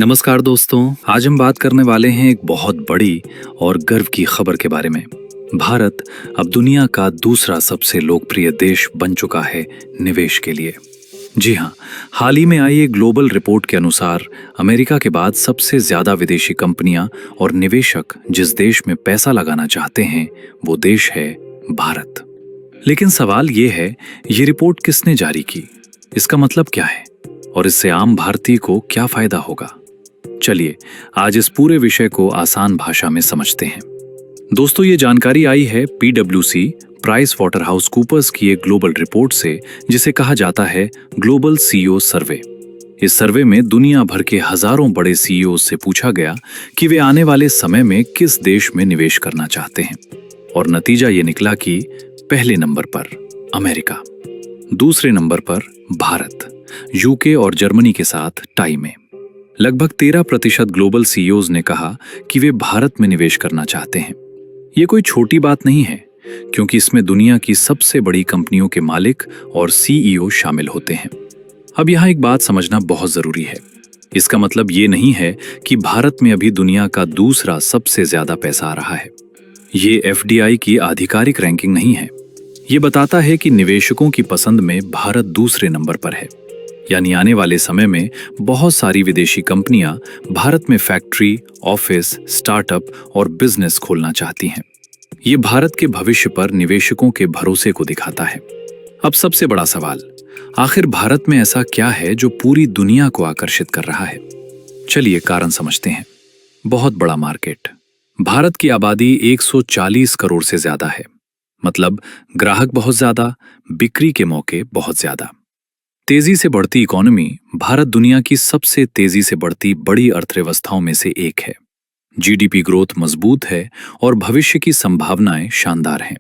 नमस्कार दोस्तों, आज हम बात करने वाले हैं एक बहुत बड़ी और गर्व की खबर के बारे में। भारत अब दुनिया का दूसरा सबसे लोकप्रिय देश बन चुका है निवेश के लिए। जी हाँ, हाल ही में आई एक ग्लोबल रिपोर्ट के अनुसार अमेरिका के बाद सबसे ज्यादा विदेशी कंपनियां और निवेशक जिस देश में पैसा लगाना चाहते हैं वो देश है भारत। लेकिन सवाल ये है, ये रिपोर्ट किसने जारी की, इसका मतलब क्या है और इससे आम भारतीय को क्या फायदा होगा। चलिए आज इस पूरे विषय को आसान भाषा में समझते हैं। दोस्तों, ये जानकारी आई है PwC Pricewaterhouse Coopers की एक ग्लोबल रिपोर्ट से, जिसे कहा जाता है ग्लोबल CEO सर्वे। इस सर्वे में दुनिया भर के हजारों बड़े CEO से पूछा गया कि वे आने वाले समय में किस देश में निवेश करना चाहते हैं, और नतीजा ये निकला कि पहले नंबर पर अमेरिका, दूसरे नंबर पर भारत, UK और जर्मनी के साथ टाई में। लगभग 13% ग्लोबल CEOs ने कहा कि वे भारत में निवेश करना चाहते हैं। ये कोई छोटी बात नहीं है, क्योंकि इसमें दुनिया की सबसे बड़ी कंपनियों के मालिक और CEO शामिल होते हैं। अब यहाँ एक बात समझना बहुत जरूरी है। इसका मतलब ये नहीं है कि भारत में अभी दुनिया का दूसरा सबसे ज्यादा पैसा आ रहा है। ये FDI की आधिकारिक रैंकिंग नहीं है। ये बताता है कि निवेशकों की पसंद में भारत दूसरे नंबर पर है। यानी आने वाले समय में बहुत सारी विदेशी कंपनियां भारत में फैक्ट्री, ऑफिस, स्टार्टअप और बिजनेस खोलना चाहती हैं। ये भारत के भविष्य पर निवेशकों के भरोसे को दिखाता है। अब सबसे बड़ा सवाल, आखिर भारत में ऐसा क्या है जो पूरी दुनिया को आकर्षित कर रहा है? चलिए कारण समझते हैं। बहुत बड़ा मार्केट। भारत की आबादी 140 करोड़ से ज्यादा है। मतलब ग्राहक बहुत ज्यादा, बिक्री के मौके बहुत ज्यादा। तेजी से बढ़ती इकोनॉमी। भारत दुनिया की सबसे तेजी से बढ़ती बड़ी अर्थव्यवस्थाओं में से एक है। GDP ग्रोथ मजबूत है और भविष्य की संभावनाएं शानदार हैं।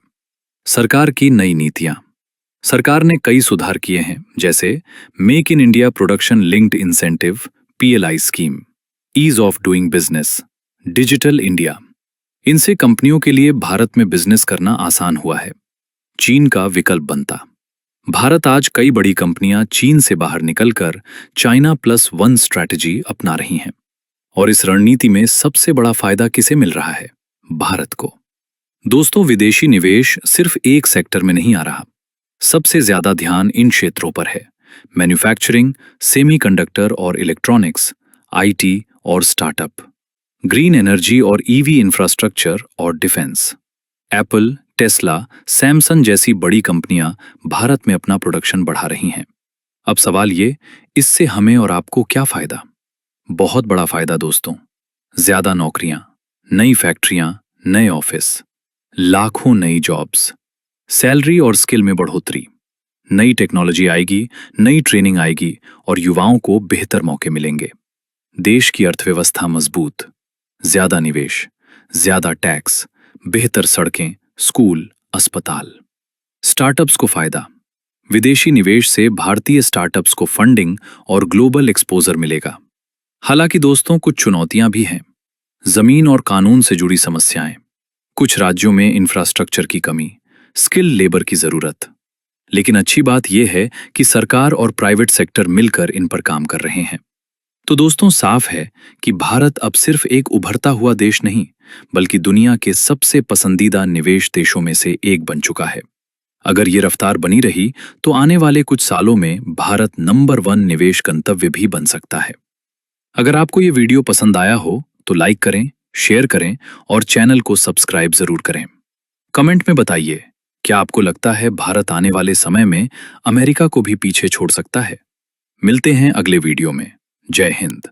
सरकार की नई नीतियां। सरकार ने कई सुधार किए हैं, जैसे make in India production linked incentive PLI scheme, ease of doing business, digital India. इनसे कंपनियों के लिए भारत में बिजनेस करना आसान हुआ है। चीन का विकल्प बनता। भारत आज कई बड़ी कंपनियां चीन से बाहर निकलकर China+1 स्ट्रैटेजी अपना रही हैं। और इस रणनीति में सबसे बड़ा फायदा किसे मिल रहा है? भारत को। दोस्तों, विदेशी निवेश सिर्फ एक सेक्टर में नहीं आ रहा। सबसे ज्यादा ध्यान इन क्षेत्रों पर है: मैन्युफैक्चरिंग, सेमीकंडक्टर और इलेक्ट्रॉनिक्स, IT और स्टार्टअप, ग्रीन एनर्जी और EV इंफ्रास्ट्रक्चर और डिफेंस। एप्पल, टेस्ला, सैमसंग जैसी बड़ी कंपनियां भारत में अपना प्रोडक्शन बढ़ा रही हैं। अब सवाल ये, इससे हमें और आपको क्या फायदा? बहुत बड़ा फायदा दोस्तों। ज्यादा नौकरियां, नई फैक्ट्रियां, नए ऑफिस, लाखों नई जॉब्स, सैलरी और स्किल में बढ़ोतरी, नई टेक्नोलॉजी आएगी, नई ट्रेनिंग आएगी और युवाओं को बेहतर मौके मिलेंगे। देश की अर्थव्यवस्था मजबूत, ज्यादा निवेश, ज्यादा टैक्स, बेहतर सड़कें, स्कूल, अस्पताल। स्टार्टअप्स को फायदा। विदेशी निवेश से भारतीय स्टार्टअप्स को फंडिंग और ग्लोबल एक्सपोजर मिलेगा। हालांकि दोस्तों, कुछ चुनौतियां भी हैं। जमीन और कानून से जुड़ी समस्याएं, कुछ राज्यों में इंफ्रास्ट्रक्चर की कमी, स्किल लेबर की जरूरत। लेकिन अच्छी बात यह है कि सरकार और प्राइवेट सेक्टर मिलकर इन पर काम कर रहे हैं। तो दोस्तों, साफ है कि भारत अब सिर्फ एक उभरता हुआ देश नहीं, बल्कि दुनिया के सबसे पसंदीदा निवेश देशों में से एक बन चुका है। अगर ये रफ्तार बनी रही तो आने वाले कुछ सालों में भारत नंबर 1 निवेश गंतव्य भी बन सकता है। अगर आपको ये वीडियो पसंद आया हो तो लाइक करें, शेयर करें और चैनल को सब्सक्राइब जरूर करें। कमेंट में बताइए, क्या आपको लगता है भारत आने वाले समय में अमेरिका को भी पीछे छोड़ सकता है? मिलते हैं अगले वीडियो में। जय हिंद।